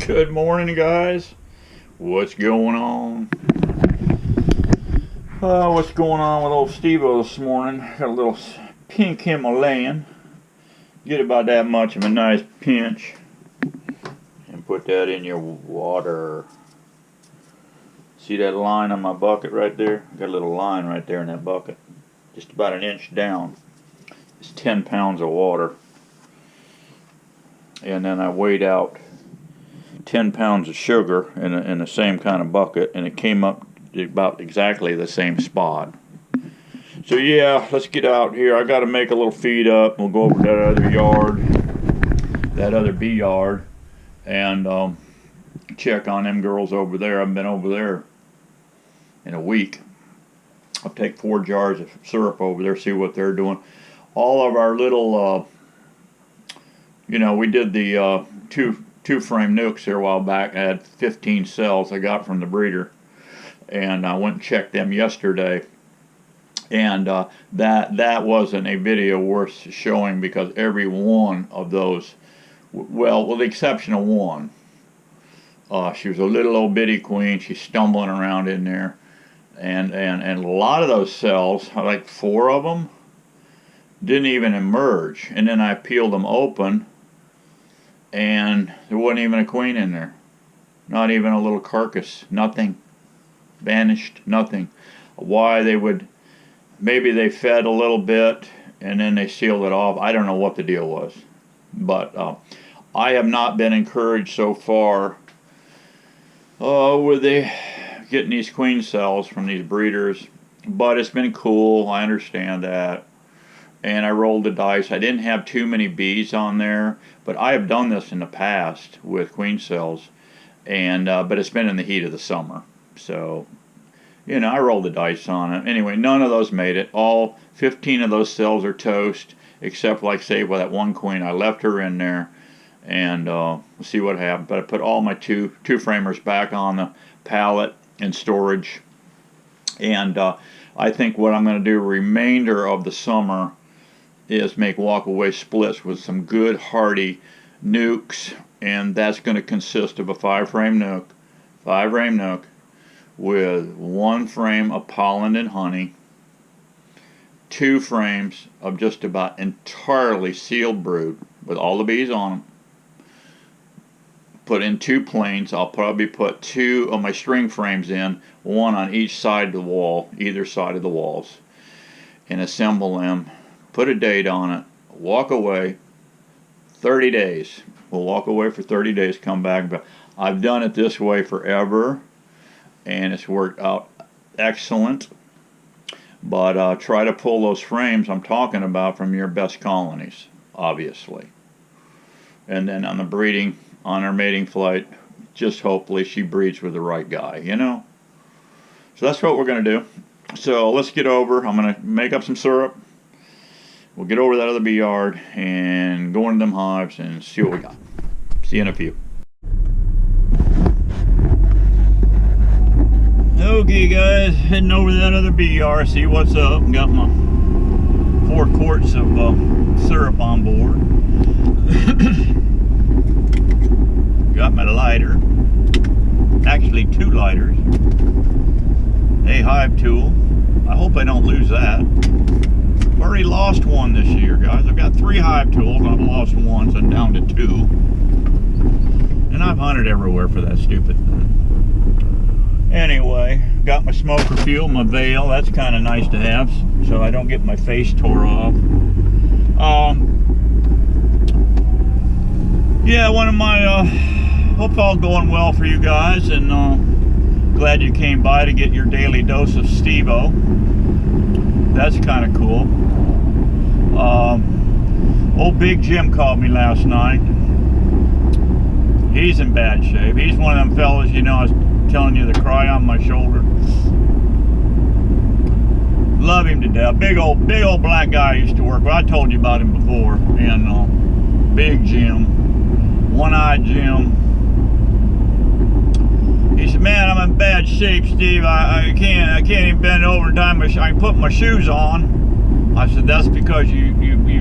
Good morning, guys. What's going on? What's going on with old Steveo this morning? Got a little pink Himalayan. Get about that much of a nice pinch. And put that in your water. See that line on my bucket right there? Got a little line right there in that bucket. Just about an inch down. It's 10 pounds of water. And then I weighed out 10 pounds of sugar in the same kind of bucket, and it came up about exactly the same spot. So yeah, let's get out here. I got to make a little feed up. We'll go over to that other yard, that other bee yard, and check on them girls over there. I've been over there in a week. I'll take 4 jars of syrup over there, see what they're doing. All of our little, we did the two frame nukes here a while back. I had 15 cells I got from the breeder, and I went and checked them yesterday. And that wasn't a video worth showing, because every one of those, well, with the exception of one, she was a little old bitty queen. She's stumbling around in there, and a lot of those cells, like 4 of them, didn't even emerge. And then I peeled them open, and there wasn't even a queen in there. Not even a little carcass. Nothing. Vanished. Nothing. Why they would... Maybe they fed a little bit, and then they sealed it off. I don't know what the deal was. But I have not been encouraged so far with getting these queen cells from these breeders. But it's been cool. I understand that. And I rolled the dice. I didn't have too many bees on there, but I have done this in the past with queen cells, and but it's been in the heat of the summer. So, I rolled the dice on it. Anyway, none of those made it. All 15 of those cells are toast, except, like, say, with that one queen. I left her in there, and we'll see what happened. But I put all my two framers back on the pallet in storage, and I think what I'm going to do remainder of the summer is make walk-away splits with some good hardy nukes, and that's going to consist of a 5-frame nuke with 1 frame of pollen and honey, 2 frames of just about entirely sealed brood with all the bees on them. Put in 2 planes. I'll probably put 2 of my string frames in, 1 on each side of the wall, either side of the walls, and assemble them. Put a date on it, walk away, 30 days. We'll walk away for 30 days, come back. But I've done it this way forever, and it's worked out excellent. But try to pull those frames I'm talking about from your best colonies, obviously. And then on the breeding, on her mating flight, just hopefully she breeds with the right guy, So that's what we're going to do. So let's get over. I'm going to make up some syrup. We'll get over that other bee yard and go into them hives and see what we got. See you in a few. Okay, guys, heading over to that other bee yard, see what's up. Got my 4 quarts of syrup on board. Got my lighter. Actually, 2 lighters. A hive tool. I hope I don't lose that. I've already lost 1 this year, guys. I've got 3 hive tools, and I've lost 1, so I'm down to 2. And I've hunted everywhere for that stupid thing. Anyway, got my smoker fuel, my veil. That's kind of nice to have, so I don't get my face tore off. Yeah, one of my, hope all going well for you guys, and glad you came by to get your daily dose of Steveo. That's kind of cool. Old Big Jim called me last night. He's in bad shape. He's one of them fellas, I was telling you, the cry on my shoulder. Love him to death. Big old black guy I used to work with. I told you about him before. And Big Jim, One-Eyed Jim. He said, "Man, I'm in bad shape, Steve. I can't even bend over and tie I can put my shoes on." I said, "That's because you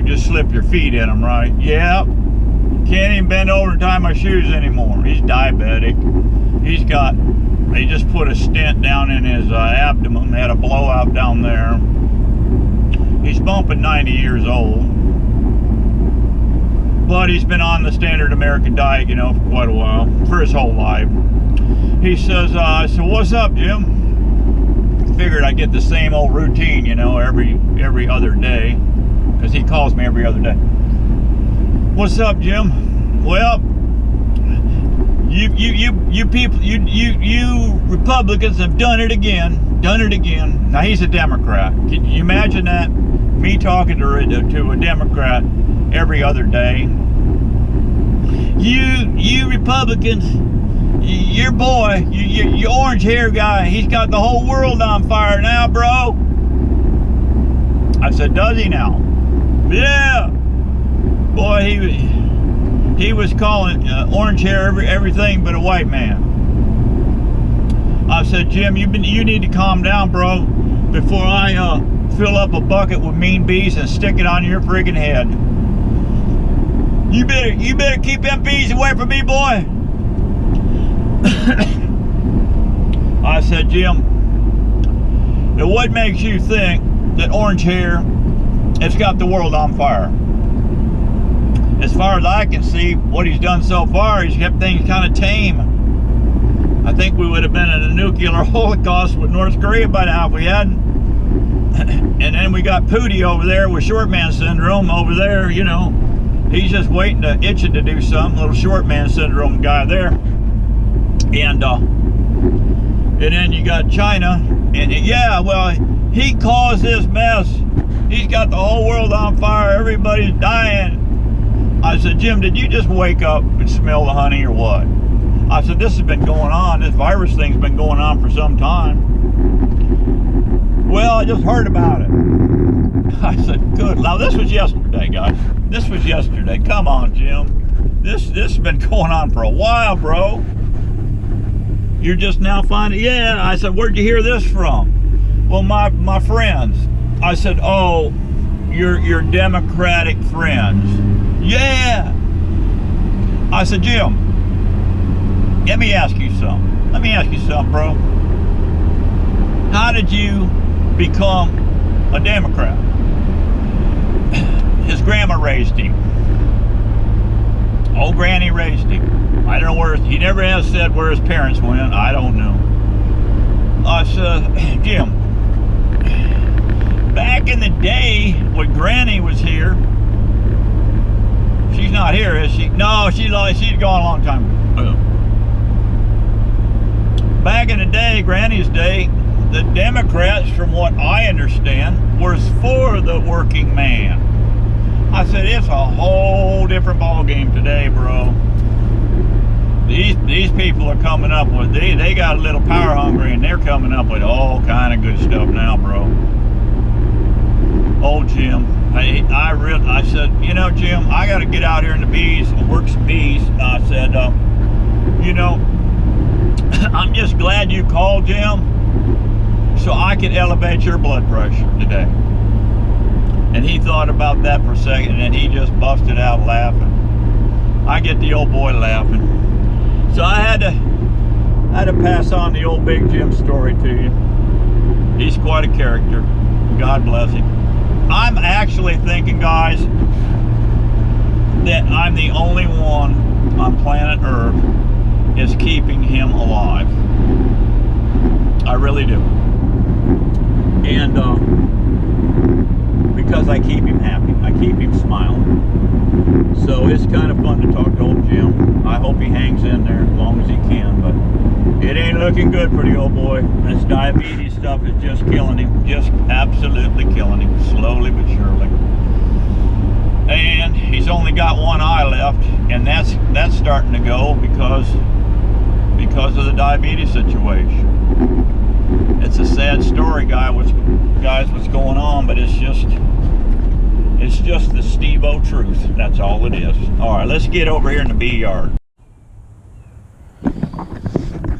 just slip your feet in them, right?" "Yeah." Can't even bend over and tie my shoes anymore. He's diabetic. They just put a stent down in his abdomen. They had a blowout down there. He's bumping 90 years old. But he's been on the standard American diet, you know, for quite a while, for his whole life. He says, I said, what's up, Jim? Figured I'd get the same old routine, you know, every other day. Because he calls me every other day. What's up, Jim? Well, you people, you Republicans have done it again. Now he's a Democrat. Can you imagine that? Me talking to a Democrat every other day. You Republicans, your boy, your orange hair guy, he's got the whole world on fire now, bro. I said, does he now? Yeah. Boy, he was calling orange hair everything but a white man. I said, Jim, you need to calm down, bro, before I fill up a bucket with mean bees and stick it on your friggin' head. You better keep them bees away from me, boy. I said, Jim, now what makes you think that orange hair has got the world on fire? As far as I can see, what he's done so far, he's kept things kind of tame. I think we would have been in a nuclear holocaust with North Korea by now if we hadn't. And then we got Pootie over there with short man syndrome over there, you know. He's just itching to do something, little short man syndrome guy there. And then you got China. And yeah, well, he caused this mess. He's got the whole world on fire. Everybody's dying. I said, Jim, did you just wake up and smell the honey or what? I said, this has been going on. This virus thing's been going on for some time. Well, I just heard about it. I said, good. Now, this was yesterday, guys. This was yesterday. Come on, Jim. This has been going on for a while, bro. You're just now finding, yeah. I said, where'd you hear this from? Well, my friends. I said, oh, your Democratic friends. Yeah. I said, Jim, let me ask you something. Let me ask you something, bro. How did you become a Democrat? His grandma raised him. Old granny raised him. I don't know where, he never has said where his parents went. I don't know. I said, Jim, back in the day when granny was here, she's not here, is she? No, she's gone a long time ago. Back in the day, Granny's day, the Democrats, from what I understand, was for the working man. I said, it's a whole different ball game today, bro. These people are coming up with, they got a little power hungry, and they're coming up with all kind of good stuff now, bro. Old Jim, I said, you know, Jim, I got to get out here in the bees and work some bees. I said, you know, I'm just glad you called, Jim, so I could elevate your blood pressure today. And he thought about that for a second, and he just busted out laughing. I get the old boy laughing. So I had to pass on the old Big Jim story to you. He's quite a character. God bless him. I'm actually thinking, guys, that I'm the only one on planet Earth is keeping him alive. I really do. And because I keep him happy, I keep him smiling. So it's kind of fun to talk to old Jim. I hope he hangs in there as long as he can, but it ain't looking good for the old boy. This diabetes stuff is just killing him, just absolutely killing him, slowly but surely. And he's only got one eye left, and that's starting to go because of the diabetes situation. It's a sad story, guys, what's going on, but it's just the Steveo truth. That's all it is. All right, let's get over here in the bee yard.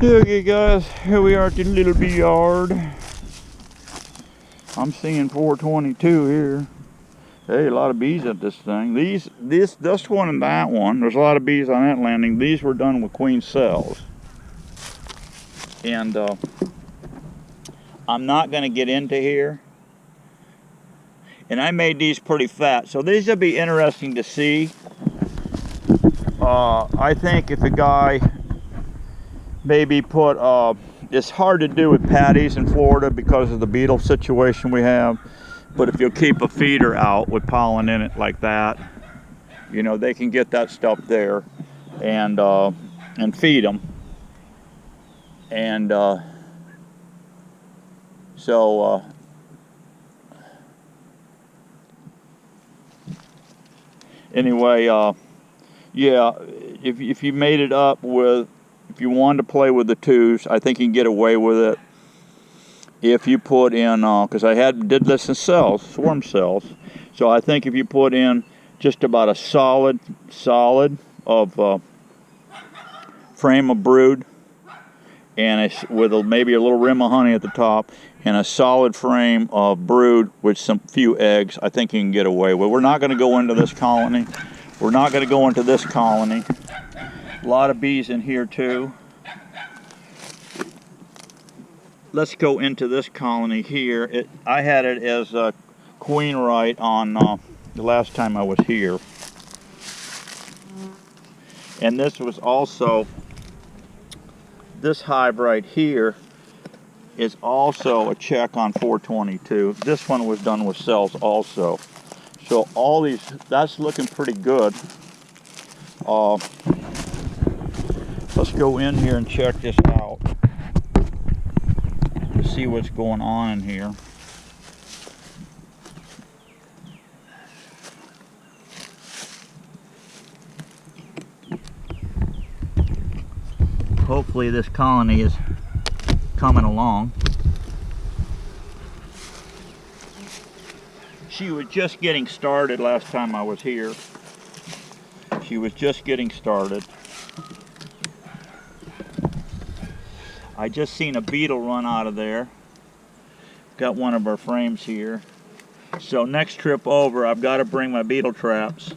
Okay, guys, here we are at the little bee yard. I'm seeing 422 here. Hey, a lot of bees at this thing. This one and that one, there's a lot of bees on that landing. These were done with queen cells. And I'm not going to get into here. And I made these pretty fat, so these will be interesting to see. I think if a guy maybe put, it's hard to do with patties in Florida because of the beetle situation we have. But if you'll keep a feeder out with pollen in it like that, you know, they can get that stuff there and feed them. And anyway, yeah, if you made it up with, if you wanted to play with the twos, I think you can get away with it. If you put in, because I did this in cells, swarm cells, so I think if you put in just about a solid of frame of brood, and with maybe a little rim of honey at the top, and a solid frame of brood with some few eggs, I think you can get away with. We're not going to go into this colony. We're not going to go into this colony. A lot of bees in here too. Let's go into this colony here. I had it as a queen right on the last time I was here. And this was also, this hive right here is also a check on 422. This one was done with cells also. So all these, that's looking pretty good. Let's go in here and check this out. See what's going on in here. Hopefully this colony is coming along. She was just getting started last time I was here. She was just getting started. I just seen a beetle run out of there. Got one of our frames here. So next trip over, I've got to bring my beetle traps.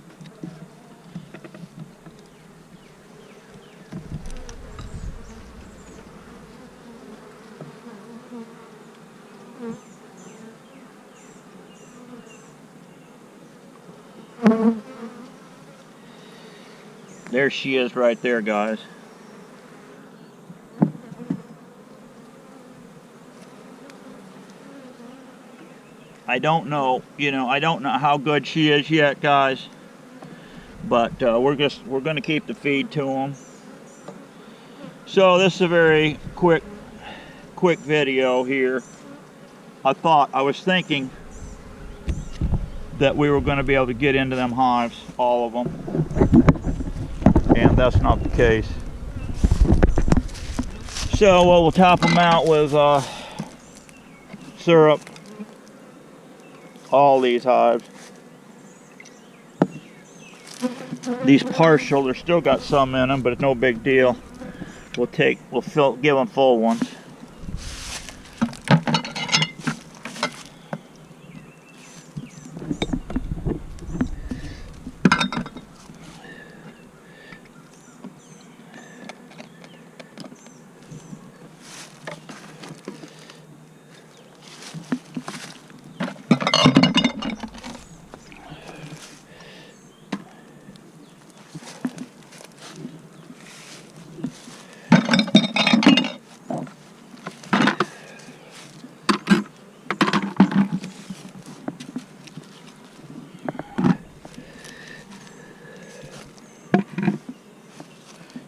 There she is right there, guys. I don't know, I don't know how good she is yet, guys. But we're going to keep the feed to them. So this is a very quick video here. I was thinking that we were going to be able to get into them hives, all of them, and that's not the case. So we'll top them out with syrup. All these hives. These partial, they're still got some in them, but it's no big deal. We'll give them full ones.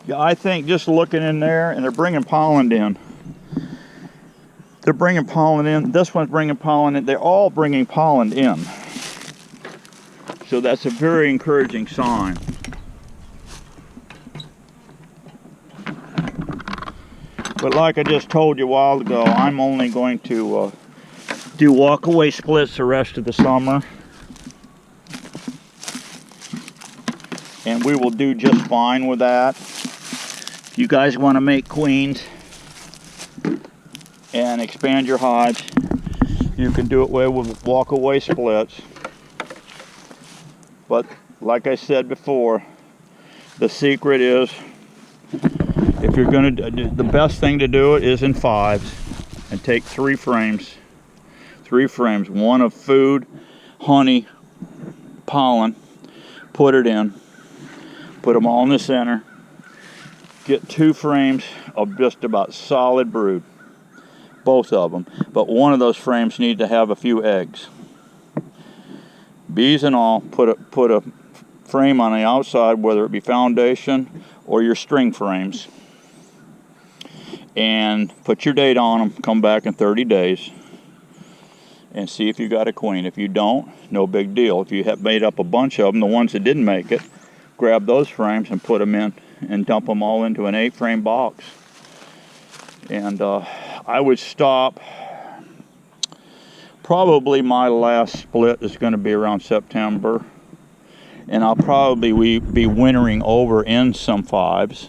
Yeah, I think just looking in there, and they're bringing pollen in. They're bringing pollen in. This one's bringing pollen in. They're all bringing pollen in. So that's a very encouraging sign. But like I just told you a while ago, I'm only going to do walk-away splits the rest of the summer. And we will do just fine with that. If you guys want to make queens and expand your hives, you can do it with walk-away splits. But like I said before, the secret is, if you're going to, the best thing to do it is in 5s, and take 3 frames. 3 frames, one of food, honey, pollen, put it in, put them all in the center, get 2 frames of just about solid brood, both of them, but one of those frames need to have a few eggs. Bees and all, put a frame on the outside, whether it be foundation or your string frames, and put your date on them. Come back in 30 days and see if you got a queen. If you don't, no big deal. If you have made up a bunch of them, the ones that didn't make it, grab those frames and put them in and dump them all into an 8-frame box. And I would stop. Probably my last split is going to be around September, and I'll probably be wintering over in some 5s.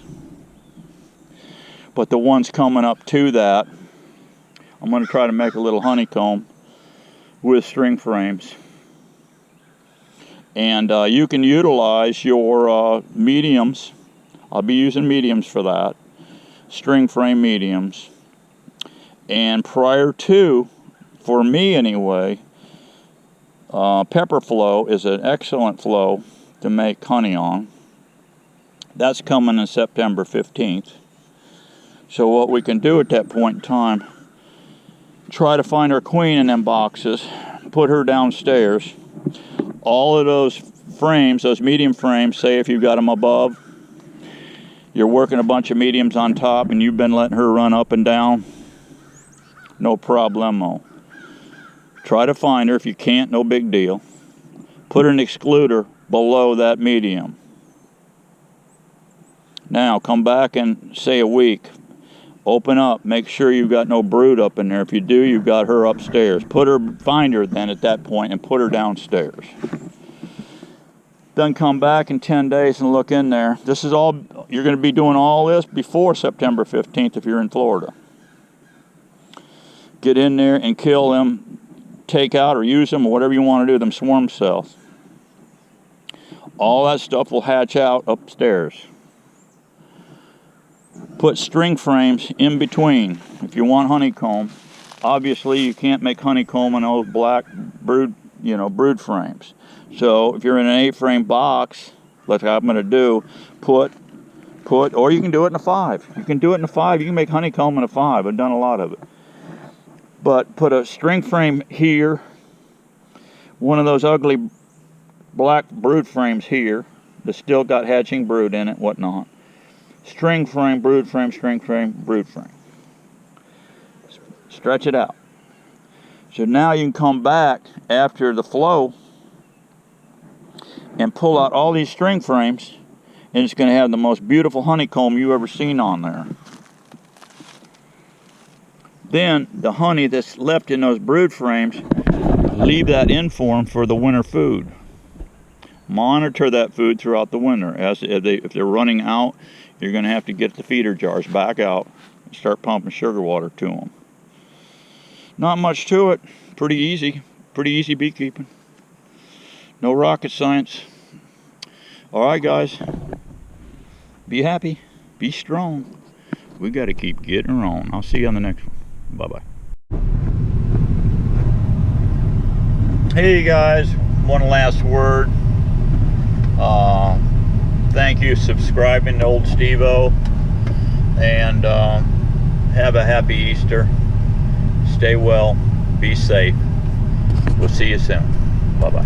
But the ones coming up to that, I'm going to try to make a little honeycomb with string frames. And you can utilize your mediums. I'll be using mediums for that, string frame mediums. And prior to, for me anyway, pepper flow is an excellent flow to make honey on. That's coming in September 15th. So what we can do at that point in time, try to find our queen in them boxes, put her downstairs. All of those frames, those medium frames, say if you've got them above, you're working a bunch of mediums on top and you've been letting her run up and down, no problemo. Try to find her. If you can't, no big deal. Put an excluder below that medium. Now come back in, say, a week. Open up, make sure you've got no brood up in there. If you do, you've got her upstairs. Find her then at that point and put her downstairs. Then come back in 10 days and look in there. This is all, you're going to be doing all this before September 15th if you're in Florida. Get in there and kill them, take out or use them or whatever you want to do, them swarm cells. All that stuff will hatch out upstairs. Put string frames in between if you want honeycomb. Obviously you can't make honeycomb in those black brood, brood frames. So if you're in an 8-frame box, like I'm going to do, put, or you can do it in a 5. You can do it in a 5. You can make honeycomb in a 5. I've done a lot of it. But put a string frame here, one of those ugly black brood frames here that still got hatching brood in it, whatnot. String frame, brood frame, string frame, brood frame. Stretch it out. So now you can come back after the flow and pull out all these string frames, and it's going to have the most beautiful honeycomb you've ever seen on there. Then the honey that's left in those brood frames, leave that in form for the winter food. Monitor that food throughout the winter. If they're running out, you're going to have to get the feeder jars back out and start pumping sugar water to them. Not much to it. Pretty easy beekeeping. No rocket science. All right, guys. Be happy. Be strong. We got to keep getting her on. I'll see you on the next one. Bye-bye. Hey, guys. One last word. Thank you for subscribing to Old Steveo, and have a happy Easter. Stay well, be safe. We'll see you soon. Bye-bye.